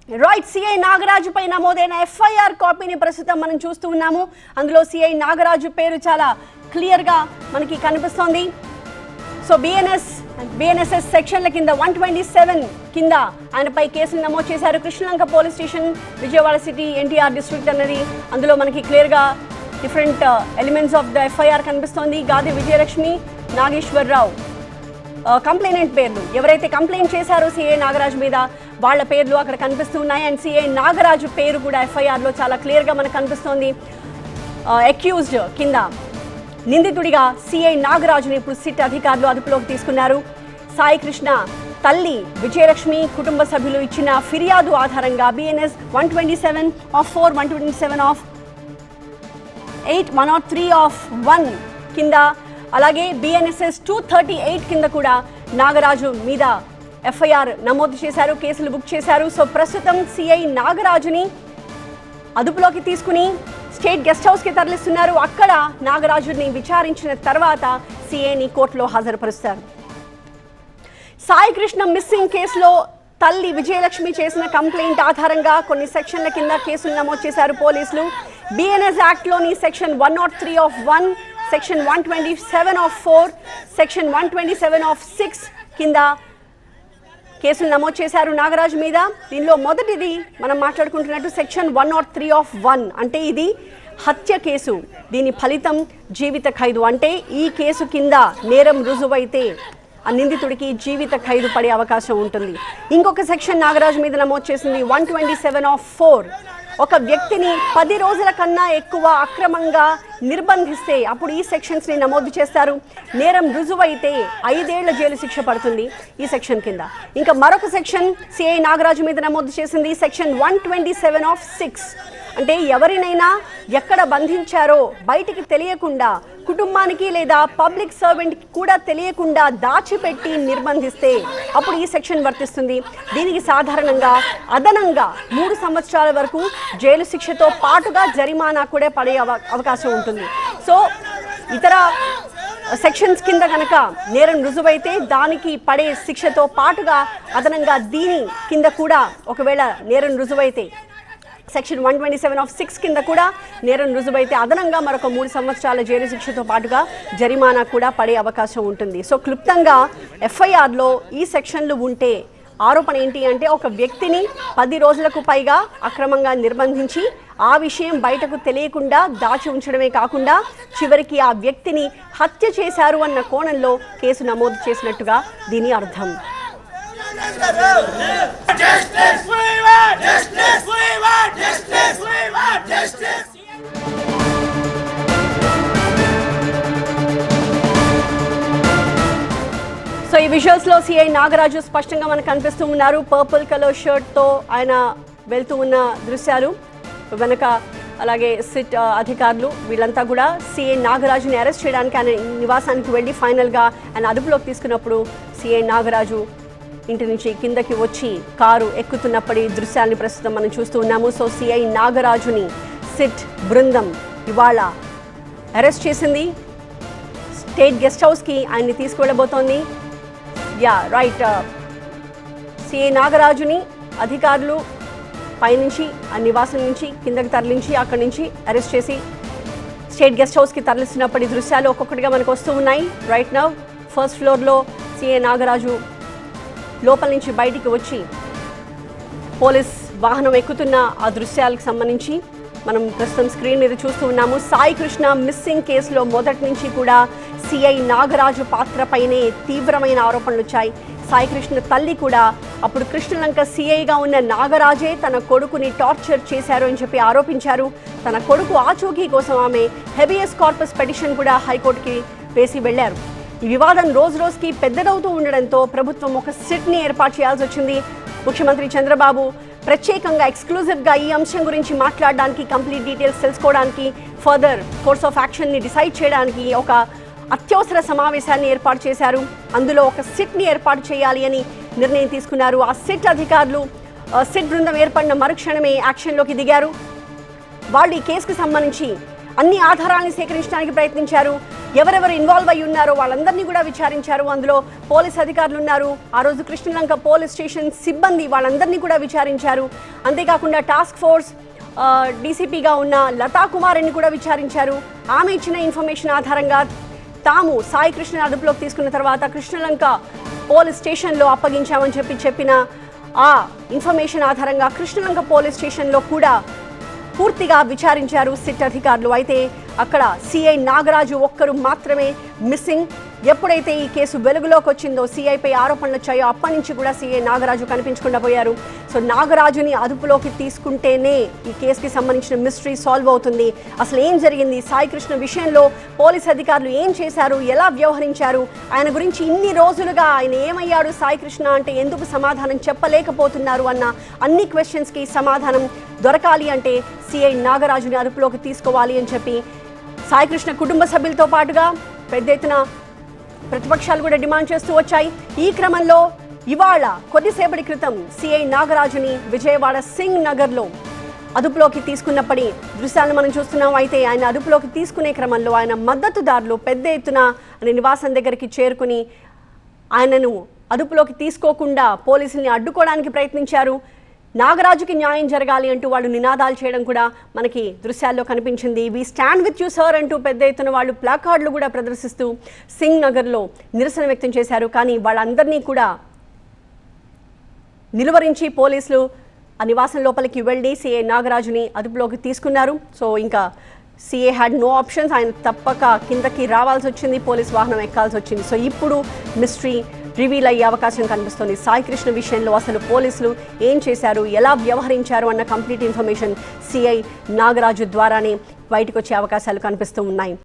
Right, CI Nagaraju పై నమోదైన FIR కాపీని ప్రస్తుతం మనం చూస్తూ ఉన్నాము. అందులో సిఐ నాగరాజు పేరు చాలా క్లియర్గా మనకి కనిపిస్తోంది. సో బిఎన్ఎస్ఎస్ సెక్షన్ల కింద 127 కింద ఆయనపై కేసులు నమోదు చేశారు. Krishnalanka police station, Vijayawada city, NTR district అన్నది అందులో మనకి క్లియర్గా different elements of the FIR కనిపిస్తోంది. గాది విజయలక్ష్మి, నాగేశ్వరరావు కంప్లైనెంట్ పేర్లు, ఎవరైతే కంప్లైంట్ చేశారో సిఐ నాగరాజు మీద వాళ్ళ పేర్లు అక్కడ కనిపిస్తూ ఉన్నాయి. అండ్ సిఐ నాగరాజు పేరు కూడా ఎఫ్ఐఆర్లో చాలా క్లియర్గా మనకు కనిపిస్తోంది. అక్యూజ్డ్ కింద నిందితుడిగా సిఐ నాగరాజుని ఇప్పుడు సిట్ అధికారులు అదుపులోకి తీసుకున్నారు. సాయి కృష్ణ తల్లి విజయలక్ష్మి కుటుంబ సభ్యులు ఇచ్చిన ఫిర్యాదు ఆధారంగా బిఎన్ఎస్ 127/4, 127/8, 103/1 కింద, అలాగే బిఎన్ఎస్ఎస్ 238 కింద కూడా నాగరాజు మీద ఎఫ్ఐఆర్ నమోదు చేశారు, కేసులు బుక్ చేశారు. సో ప్రస్తుతం సిఐ నాగరాజుని అదుపులోకి తీసుకుని స్టేట్ గెస్ట్ హౌస్కి తరలిస్తున్నారు. అక్కడ నాగరాజుని విచారించిన తర్వాత సిఐని కోర్టులో హాజరుపరుస్తారు. సాయి కృష్ణ మిస్సింగ్ కేసులో తల్లి విజయలక్ష్మి చేసిన కంప్లైంట్ ఆధారంగా కొన్ని సెక్షన్ల కింద కేసులు నమోదు చేశారు పోలీసులు. బిఎన్ఎస్ యాక్ట్లోని సెక్షన్ 103/1, సెక్షన్ 127/4, సెక్షన్ 127/6 కింద కేసులు నమోదు చేశారు నాగరాజు మీద. దీనిలో మొదటిది మనం మాట్లాడుకుంటున్నట్టు సెక్షన్ 103/1, అంటే ఇది హత్య కేసు. దీని ఫలితం జీవిత ఖైదు. అంటే ఈ కేసు కింద నేరం రుజువైతే ఆ నిందితుడికి జీవిత ఖైదు పడే అవకాశం ఉంటుంది. ఇంకొక సెక్షన్ నాగరాజు మీద నమోదు చేసింది 127/4. ఒక వ్యక్తిని 10 రోజుల కన్నా ఎక్కువ అక్రమంగా నిర్బంధిస్తే అప్పుడు ఈ సెక్షన్స్ని నమోదు చేస్తారు. నేరం రుజువైతే 5 ఏళ్ల జైలు శిక్ష పడుతుంది ఈ సెక్షన్ కింద. ఇంకా మరొక సెక్షన్ సిఐ నాగరాజు మీద నమోదు చేసింది సెక్షన్ 127/6. అంటే ఎవరినైనా ఎక్కడ బంధించారో బయటికి తెలియకుండా, కుటుంబానికి లేదా పబ్లిక్ సర్వెంట్కి కూడా తెలియకుండా దాచిపెట్టి నిర్బంధిస్తే అప్పుడు ఈ సెక్షన్ వర్తిస్తుంది. దీనికి సాధారణంగా అదనంగా 3 సంవత్సరాల వరకు జైలు శిక్షతో పాటుగా జరిమానా కూడా పడే అవకాశం ఉంటుంది. సో ఇతర సెక్షన్స్ కింద కనుక నేరం రుజువైతే దానికి పడే శిక్షతో పాటుగా అదనంగా దీని కింద కూడా ఒకవేళ నేరం రుజువైతే సెక్షన్ 127/6 కింద కూడా నేరం రుజువైతే అదనంగా మరొక 3 సంవత్సరాల జైలు శిక్షతో పాటుగా జరిమానా కూడా పడే అవకాశం ఉంటుంది. సో క్లుప్తంగా ఎఫ్ఐఆర్లో ఈ సెక్షన్లు ఉంటే ఆరోపణ ఏంటి అంటే ఒక వ్యక్తిని 10 రోజులకు పైగా అక్రమంగా నిర్బంధించి ఆ విషయం బయటకు తెలియకుండా దాచి ఉంచడమే కాకుండా చివరికి ఆ వ్యక్తిని హత్య చేశారు అన్న కోణంలో కేసు నమోదు చేసినట్టుగా దీని అర్థం. సో ఈ విజువల్స్ లో సిఐ నాగరాజు స్పష్టంగా మనకు కనిపిస్తూ ఉన్నారు. పర్పుల్ కలర్ షర్ట్ తో ఆయన వెళ్తూ ఉన్న దృశ్యాలు వెనక, అలాగే సిట్ అధికారులు వీళ్ళంతా కూడా సిఐ నాగరాజుని అరెస్ట్ చేయడానికి ఆయన నివాసానికి వెళ్ళి ఫైనల్గా ఆయన అదుపులోకి తీసుకున్నప్పుడు సిఐ నాగరాజు ఇంటి నుంచి కిందకి వచ్చి కారు ఎక్కుతున్నప్పటి దృశ్యాన్ని ప్రస్తుతం మనం చూస్తూ ఉన్నాము. సో సిఐ నాగరాజుని సిట్ బృందం ఇవాళ అరెస్ట్ చేసింది. స్టేట్ గెస్ట్ హౌస్కి ఆయన్ని తీసుకువెళ్ళబోతోంది. రైట్, సిఐ నాగరాజుని అధికారులు పైనుంచి ఆ నివాసం నుంచి కిందకి తరలించి అక్కడి నుంచి అరెస్ట్ చేసి స్టేట్ గెస్ట్ హౌస్కి తరలిస్తున్నప్పటి దృశ్యాలు ఒక్కొక్కటిగా మనకు వస్తూ ఉన్నాయి. రైట్ నౌ ఫస్ట్ ఫ్లోర్లో సిఐ నాగరాజు లోపల నుంచి బయటికి వచ్చి పోలీస్ వాహనం ఎక్కుతున్న ఆ దృశ్యాలకు సంబంధించి మనం ప్రస్తుతం స్క్రీన్ మీద చూస్తూ ఉన్నాము. సాయి కృష్ణ మిస్సింగ్ కేసులో మొదటి నుంచి కూడా సిఐ నాగరాజు పాత్రపైనే తీవ్రమైన ఆరోపణలు వచ్చాయి. సాయి కృష్ణ తల్లి కూడా అప్పుడు కృష్ణలంక సిఐగా ఉన్న నాగరాజే తన కొడుకుని టార్చర్ చేశారు అని చెప్పి ఆరోపించారు. తన కొడుకు ఆచూకీ కోసం ఆమె హెబియస్ కార్పస్ పిటిషన్ కూడా హైకోర్టుకి వేసి వెళ్లారు. ఈ వివాదం రోజు రోజుకి పెద్దదవుతూ ఉండడంతో ప్రభుత్వం ఒక సిట్ని ఏర్పాటు చేయాల్సి వచ్చింది. ముఖ్యమంత్రి చంద్రబాబు ప్రత్యేకంగా ఎక్స్క్లూజివ్గా ఈ అంశం గురించి మాట్లాడడానికి, కంప్లీట్ డీటెయిల్స్ తెలుసుకోవడానికి, ఫర్దర్ కోర్స్ ఆఫ్ యాక్షన్ని డిసైడ్ చేయడానికి ఒక అత్యవసర సమావేశాన్ని ఏర్పాటు చేశారు. అందులో ఒక సిట్ని ఏర్పాటు చేయాలి అని నిర్ణయం తీసుకున్నారు. ఆ సిట్ అధికారులు సిట్ బృందం ఏర్పడిన మరుక్షణమే యాక్షన్లోకి దిగారు. వాళ్ళు ఈ కేసుకు సంబంధించి అన్ని ఆధారాలను సేకరించడానికి ప్రయత్నించారు. ఎవరెవరు ఇన్వాల్వ్ అయి ఉన్నారో వాళ్ళందరినీ కూడా విచారించారు. అందులో పోలీస్ అధికారులు ఉన్నారు, ఆ రోజు కృష్ణలంక పోలీస్ స్టేషన్ సిబ్బంది వాళ్ళందరినీ కూడా విచారించారు. అంతేకాకుండా టాస్క్ ఫోర్స్ డీసీపీగా ఉన్న లతా కుమార్ని కూడా విచారించారు. ఆమె ఇచ్చిన ఇన్ఫర్మేషన్ ఆధారంగా తాము సాయి కృష్ణ అదుపులోకి తీసుకున్న తర్వాత కృష్ణలంక పోలీస్ స్టేషన్లో అప్పగించామని చెప్పిన ఆ ఇన్ఫర్మేషన్ ఆధారంగా కృష్ణలంక పోలీస్ స్టేషన్లో కూడా పూర్తిగా విచారించారు సిట్ అధికారులు. అయితే అక్కడ సిఐ నాగరాజు ఒక్కరు మాత్రమే మిస్సింగ్. ఎప్పుడైతే ఈ కేసు వెలుగులోకి వచ్చిందో, సిఐపై ఆరోపణలు వచ్చాయో అప్పటి నుంచి కూడా సిఐ నాగరాజు కనిపించకుండా పోయారు. సో నాగరాజుని అదుపులోకి తీసుకుంటేనే ఈ కేసుకి సంబంధించిన మిస్టరీ సాల్వ్ అవుతుంది. అసలు ఏం జరిగింది, సాయి కృష్ణ విషయంలో పోలీస్ అధికారులు ఏం చేశారు, ఎలా వ్యవహరించారు, ఆయన గురించి ఇన్ని రోజులుగా ఆయన ఏమయ్యాడు సాయి కృష్ణ అంటే ఎందుకు సమాధానం చెప్పలేకపోతున్నారు అన్న అన్ని క్వశ్చన్స్కి సమాధానం దొరకాలి అంటే సిఐ నాగరాజుని అదుపులోకి తీసుకోవాలి అని చెప్పి సాయి కృష్ణ కుటుంబ సభ్యులతో పాటుగా పెద్ద ఎత్తున ప్రతిపక్షాలు కూడా డిమాండ్ చేస్తూ వచ్చాయి. ఈ క్రమంలో ఇవాళ కొద్దిసేపటి క్రితం సిఐ నాగరాజుని విజయవాడ సింగ్ నగర్లో అదుపులోకి తీసుకున్నప్పటి దృశ్యాలను మనం చూస్తున్నాం. అయితే ఆయన అదుపులోకి తీసుకునే క్రమంలో ఆయన మద్దతుదారులు పెద్ద ఎత్తున ఆయన నివాసం దగ్గరికి చేరుకుని ఆయనను అదుపులోకి తీసుకోకుండా పోలీసుల్ని అడ్డుకోవడానికి ప్రయత్నించారు. నాగరాజుకి న్యాయం జరగాలి అంటూ వాళ్ళు నినాదాలు చేయడం కూడా మనకి దృశ్యాల్లో కనిపించింది. We stand with you sir అంటూ పెద్ద ఎత్తున వాళ్ళు ప్లాకార్డులు కూడా ప్రదర్శిస్తూ సింగ్ నగర్లో నిరసన వ్యక్తం చేశారు. కానీ వాళ్ళందరినీ కూడా నిలువరించి పోలీసులు ఆ నివాసం లోపలికి వెళ్ళి సిఐ నాగరాజుని అదుపులోకి తీసుకున్నారు. సో ఇంకా సిఏ హ్యాడ్ నో ఆప్షన్స్, ఆయన తప్పక కిందకి రావాల్సి వచ్చింది, పోలీస్ వాహనం ఎక్కాల్సి వచ్చింది. సో ఇప్పుడు మిస్టరీ రివీల్ అయ్యే అవకాశం కనిపిస్తుంది. సాయి కృష్ణ విషయంలో అసలు పోలీసులు ఏం చేశారు, ఎలా వ్యవహరించారు అన్న కంప్లీట్ ఇన్ఫర్మేషన్ సిఐ నాగరాజు ద్వారానే బయటకు వచ్చే అవకాశాలు కనిపిస్తూ ఉన్నాయి.